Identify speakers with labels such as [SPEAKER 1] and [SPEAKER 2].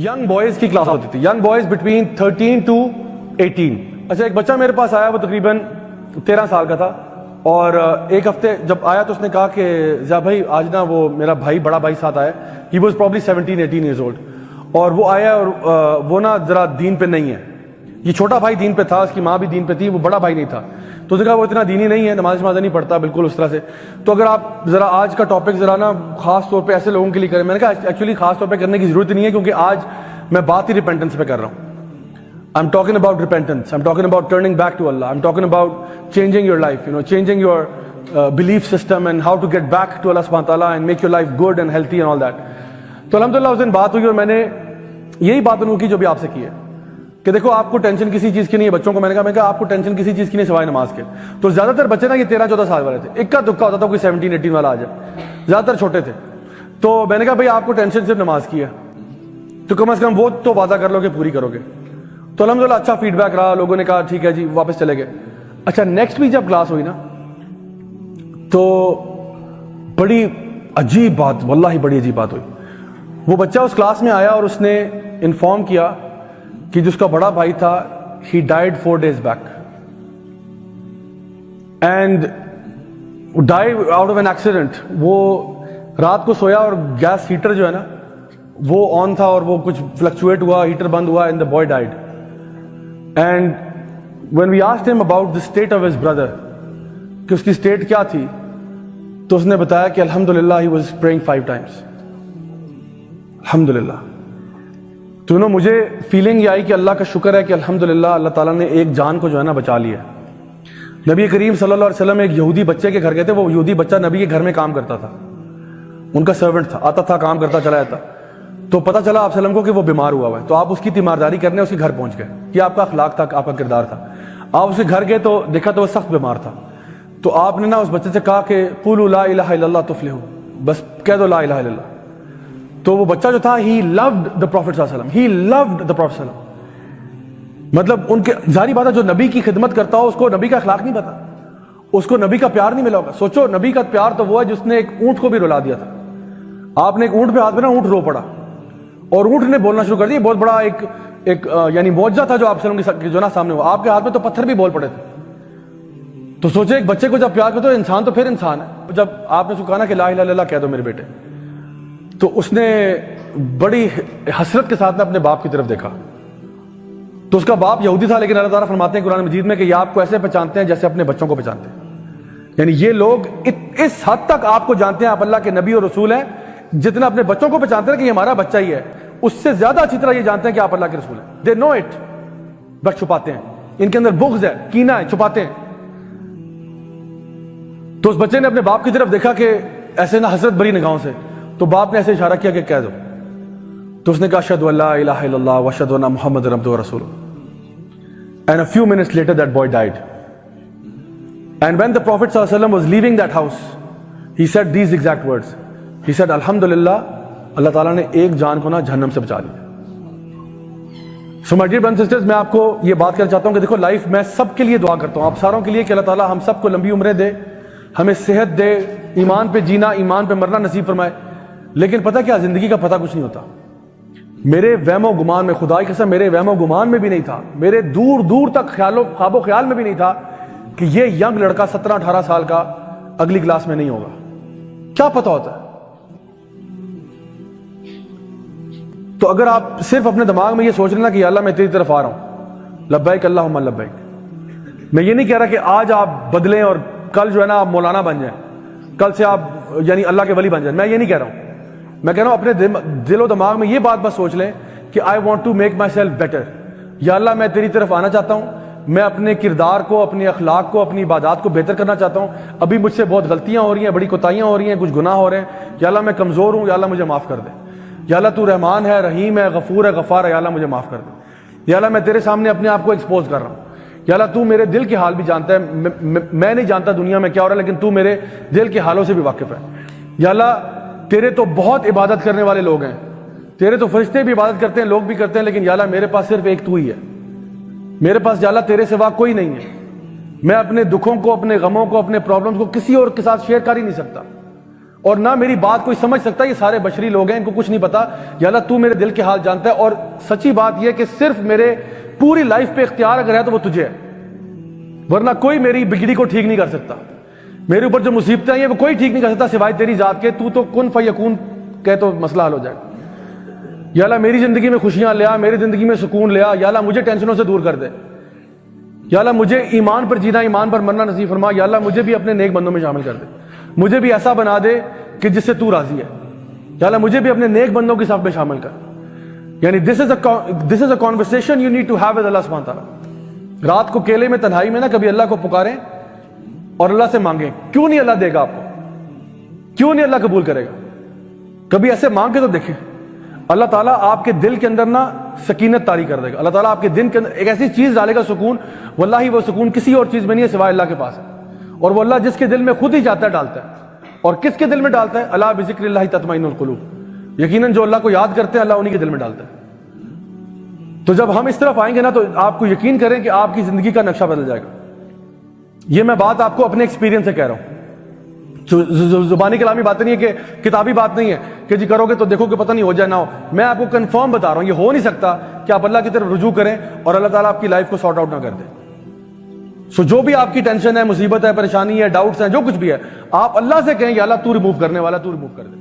[SPEAKER 1] Young boys کی class ہوتی تھی, ینگ بوائز بٹوین 13 to 18. اچھا, ایک بچہ میرے پاس آیا, وہ تقریباً 13 سال کا تھا, اور ایک ہفتے جب آیا تو اس نے کہا کہ ضیاء بھائی آج نا وہ میرا بھائی, بڑا بھائی ساتھ آیا, he was probably 17-18 years old, اور وہ آیا اور وہ نا ذرا دین پہ نہیں ہے. یہ چھوٹا بھائی دین پہ تھا, اس کی ماں بھی دین پہ تھی, وہ بڑا بھائی نہیں تھا. تو اس نے کہا وہ اتنا دینی نہیں ہے, نماز نہیں پڑھتا بالکل اس طرح سے. تو اگر آپ ذرا آج کا ٹاپک ذرا نا خاص طور پہ ایسے لوگوں کے لیے کریں, میں نے کہا ایکچولی خاص طور پہ کرنے کی ضرورت نہیں ہے, کیونکہ آج میں بات ہی ریپینٹنس پہ کر رہا ہوں. I'm talking about repentance. I'm talking about turning back to Allah. I'm talking about changing your life, changing your belief system and how to get back to Allah subhanahu wa ta'ala and make your life good and healthy and all that. تو الحمدللہ اس دن بات ہوئی اور میں نے یہی بات انہوں کی جو بھی آپ سے کی ہے کہ دیکھو آپ کو ٹینشن کسی چیز کی نہیں ہے. بچوں کو میں نے کہا آپ کو ٹینشن کسی چیز کی نہیں سوائے نماز کے. تو زیادہ تر بچے نا یہ 13-14 سال والے تھے, اکا دکا ہوتا تھا کوئی 17-18 والا آ جائے, زیادہ تر چھوٹے تھے. تو میں نے کہا بھائی آپ کو ٹینشن صرف نماز کی ہے, تو کم از کم وہ تو وعدہ کر لو کہ پوری کرو گے. تو الحمدللہ اچھا فیڈ بیک رہا, لوگوں نے کہا ٹھیک ہے جی, واپس چلے گئے. اچھا, نیکسٹ بھی جب کلاس ہوئی نا تو بڑی عجیب بات, واللہ بڑی عجیب بات ہوئی. وہ بچہ اس کلاس میں آیا اور اس نے انفارم کیا کہ جس کا بڑا بھائی تھا ہی died 4 days back, and die out of an accident. وہ رات کو سویا اور گیس ہیٹر جو ہے نا وہ آن تھا اور وہ کچھ فلکچویٹ ہوا, ہیٹر بند ہوا, and the boy died. And when we asked him about the state of his brother کہ اس کی state کیا تھی, تو اس نے بتایا کہ الحمدللہ he was praying 5 times. الحمدللہ. تو مجھے فیلنگ یہ آئی کہ اللہ کا شکر ہے کہ الحمدللہ اللہ تعالیٰ نے ایک جان کو جو ہے نا بچا لیا. نبی کریم صلی اللہ علیہ وسلم ایک یہودی بچے کے گھر گئے تھے. وہ یہودی بچہ نبی کے گھر میں کام کرتا تھا, ان کا سرونٹ تھا, آتا تھا, کام کرتا چلا جاتا. تو پتہ چلا آپ وسلم کو کہ وہ بیمار ہوا ہوا ہے. تو آپ اس کی تیمارداری کرنے اس کے گھر پہنچ گئے. یہ آپ کا اخلاق تھا, آپ کا کردار تھا. آپ اس کے گھر گئے تو دیکھا تو وہ سخت بیمار تھا. تو آپ نے نا اس بچے سے کہا کہ قولوا لا الہ الا اللہ تفلحوا, بس کہہ دو لا الہ الا اللہ. تو وہ بچہ جو تھا ہی لوڈ دا پروفٹ صلی اللہ علیہ وسلم, ہی لوڈ دا پروفٹ صلی اللہ علیہ وسلم. مطلب ان کے ظاہری بات ہے جو نبی کی خدمت کرتا ہو اس کو نبی کا اخلاق نہیں پتا, اس کو نبی کا پیار نہیں ملا ہوگا. سوچو نبی کا پیار تو وہ ہے جس نے ایک اونٹ کو بھی رلا دیا تھا. آپ نے ایک اونٹ پہ ہاتھ میں نا, اونٹ رو پڑا اور اونٹ نے بولنا شروع کر دیا. بہت بڑا ایک یعنی معجزہ تھا جو آپ کے جو نا سامنے ہوا. آپ کے ہاتھ میں تو پتھر بھی بول پڑے تھے. تو سوچے ایک بچے کو جب پیار کرتے ہو انسان تو پھر انسان ہے. جب آپ نے اس کو کہا نا کہ لا الہ الا اللہ کہہ دو میرے بیٹے, تو اس نے بڑی حسرت کے ساتھ اپنے باپ کی طرف دیکھا. تو اس کا باپ یہودی تھا, لیکن اللہ تعالیٰ فرماتے ہیں قرآن مجید میں کہ یہ آپ کو ایسے پہچانتے ہیں جیسے اپنے بچوں کو پہچانتے ہیں. یعنی یہ لوگ اس حد تک آپ کو جانتے ہیں, آپ اللہ کے نبی اور رسول ہیں, جتنا اپنے بچوں کو پہچانتے ہیں کہ یہ ہمارا بچہ ہی ہے, اس سے زیادہ اچھی طرح یہ جانتے ہیں کہ آپ اللہ کے رسول ہیں. دے نو اٹ, بس چھپاتے ہیں. ان کے اندر بغض ہے, کینہ ہے, چھپاتے ہیں. تو اس بچے نے اپنے باپ کی طرف دیکھا کہ ایسے نہ حسرت بھری نگاہوں سے. تو باپ نے ایسے اشارہ کیا کہ کہہ دو. تو اس نے کہا اشہد ان لا الہ الا اللہ واشہد ان محمد عبدہ ورسولہ. And a few minutes later that boy died. And when the Prophet صلی اللہ علیہ وسلم was leaving that house, he said these exact words. He said الحمدللہ, اللہ تعالیٰ نے ایک جان کو نا جہنم سے بچا لیا. So my dear brothers and sisters, میں آپ کو یہ بات کرنا چاہتا ہوں کہ دیکھو لائف میں سب کے لیے دعا کرتا ہوں, آپ ساروں کے لیے کہ اللہ تعالیٰ ہم سب کو لمبی عمریں دے, ہمیں صحت دے, ایمان پہ جینا, ایمان پہ مرنا نصیب فرمائے. لیکن پتہ کیا, زندگی کا پتہ کچھ نہیں ہوتا. میرے وہم و گمان میں, خدا کی قسم میرے وہم و گمان میں بھی نہیں تھا, میرے دور دور تک خواب و خیال میں بھی نہیں تھا کہ یہ ینگ لڑکا 17-18 سال کا اگلی کلاس میں نہیں ہوگا. کیا پتہ ہوتا ہے. تو اگر آپ صرف اپنے دماغ میں یہ سوچ لینا کہ یا اللہ میں تیری طرف آ رہا ہوں, لبیک اللہم لبیک. میں یہ نہیں کہہ رہا کہ آج آپ بدلیں اور کل جو ہے نا آپ مولانا بن جائیں, کل سے آپ یعنی اللہ کے ولی بن جائیں. میں یہ نہیں کہہ رہا ہوں. میں کہہ رہا ہوں اپنے دل و دماغ میں یہ بات بس سوچ لیں کہ I want to make myself better. یا اللہ میں تیری طرف آنا چاہتا ہوں, میں اپنے کردار کو, اپنے اخلاق کو, اپنی عبادات کو بہتر کرنا چاہتا ہوں. ابھی مجھ سے بہت غلطیاں ہو رہی ہیں, بڑی کوتاہیاں ہو رہی ہیں, کچھ گناہ ہو رہے ہیں. یا اللہ میں کمزور ہوں, یا اللہ مجھے معاف کر دے. یا اللہ تو رحمان ہے, رحیم ہے, غفور ہے, غفار ہے, یا اللہ مجھے معاف کر دے. یا اللہ میں تیرے سامنے اپنے آپ کو ایکسپوز کر رہا ہوں. یا اللہ تو میرے دل کے حال بھی جانتا ہے, میں نہیں جانتا دنیا میں کیا ہو رہا ہے, لیکن تو میرے دل کے حالوں سے بھی واقف ہے. یا اللہ تیرے تو بہت عبادت کرنے والے لوگ ہیں, تیرے تو فرشتے بھی عبادت کرتے ہیں, لوگ بھی کرتے ہیں, لیکن یا اللہ میرے پاس صرف ایک تو ہی ہے. میرے پاس یا اللہ تیرے سوا کوئی نہیں ہے. میں اپنے دکھوں کو, اپنے غموں کو, اپنے پرابلمز کو کسی اور کے ساتھ شیئر کر ہی نہیں سکتا. اور نہ میری بات کوئی سمجھ سکتا. یہ سارے بشری لوگ ہیں, ان کو کچھ نہیں پتا. یا اللہ تو میرے دل کے حال جانتا ہے, اور سچی بات یہ کہ صرف میرے پوری لائف پہ اختیار اگر ہے تو وہ تجھے ہے, ورنہ کوئی میری بگڑی کو ٹھیک نہیں کر سکتا. میرے اوپر جو مصیبتیں ہیں وہ کوئی ٹھیک نہیں کر سکتا سوائے تیری ذات کے. تو کن فیکون کہ تو مسئلہ حل ہو جائے. یا اللہ میری زندگی میں خوشیاں لیا, میری زندگی میں سکون لیا. یا اللہ مجھے ٹینشنوں سے دور کر دے. یا اللہ مجھے ایمان پر جینا, ایمان پر مرنا نصیب فرما. یا اللہ مجھے بھی اپنے نیک بندوں میں شامل کر دے, مجھے بھی ایسا بنا دے کہ جس سے تو راضی ہے. یا اللہ مجھے بھی اپنے نیک بندوں کی صف میں شامل کر. یعنی this is a conversation you need to have with Allah سبحانہ تعالیٰ. رات کو کیلے میں تنہائی میں نا کبھی اللہ کو پکاریں اور اللہ سے مانگیں. کیوں نہیں اللہ دے گا آپ کو, کیوں نہیں اللہ قبول کرے گا. کبھی ایسے مانگ کے تو دیکھیں, اللہ تعالیٰ آپ کے دل کے اندر نا سکینت طاری کر دے گا. اللہ تعالیٰ آپ کے دل کے اندر ایک ایسی چیز ڈالے گا, سکون. واللہ وہ سکون کسی اور چیز میں نہیں ہے سوائے اللہ کے پاس ہے. اور وہ اللہ جس کے دل میں خود ہی چاہتا ہے ڈالتا ہے. اور کس کے دل میں ڈالتا ہے؟ الا بذکر اللہ تطمئن القلوب. یقیناً جو اللہ کو یاد کرتے ہیں اللہ انہی کے دل میں ڈالتا ہے. تو جب ہم اس طرف آئیں گے نا تو آپ کو یقین کریں کہ آپ کی زندگی کا نقشہ بدل جائے گا. یہ میں بات آپ کو اپنے ایکسپیرینس سے کہہ رہا ہوں. زبانی کلامی باتیں نہیں ہے, کہ کتابی بات نہیں ہے کہ جی کرو گے تو دیکھو کہ پتہ نہیں ہو جائے نہ ہو. میں آپ کو کنفرم بتا رہا ہوں, یہ ہو نہیں سکتا کہ آپ اللہ کی طرف رجوع کریں اور اللہ تعالیٰ آپ کی لائف کو سارٹ آؤٹ نہ کر دے. سو جو بھی آپ کی ٹینشن ہے, مصیبت ہے, پریشانی ہے, ڈاؤٹس ہیں, جو کچھ بھی ہے, آپ اللہ سے کہیں کہ اللہ تو ریموو کرنے والا, تو ریموو کر دے.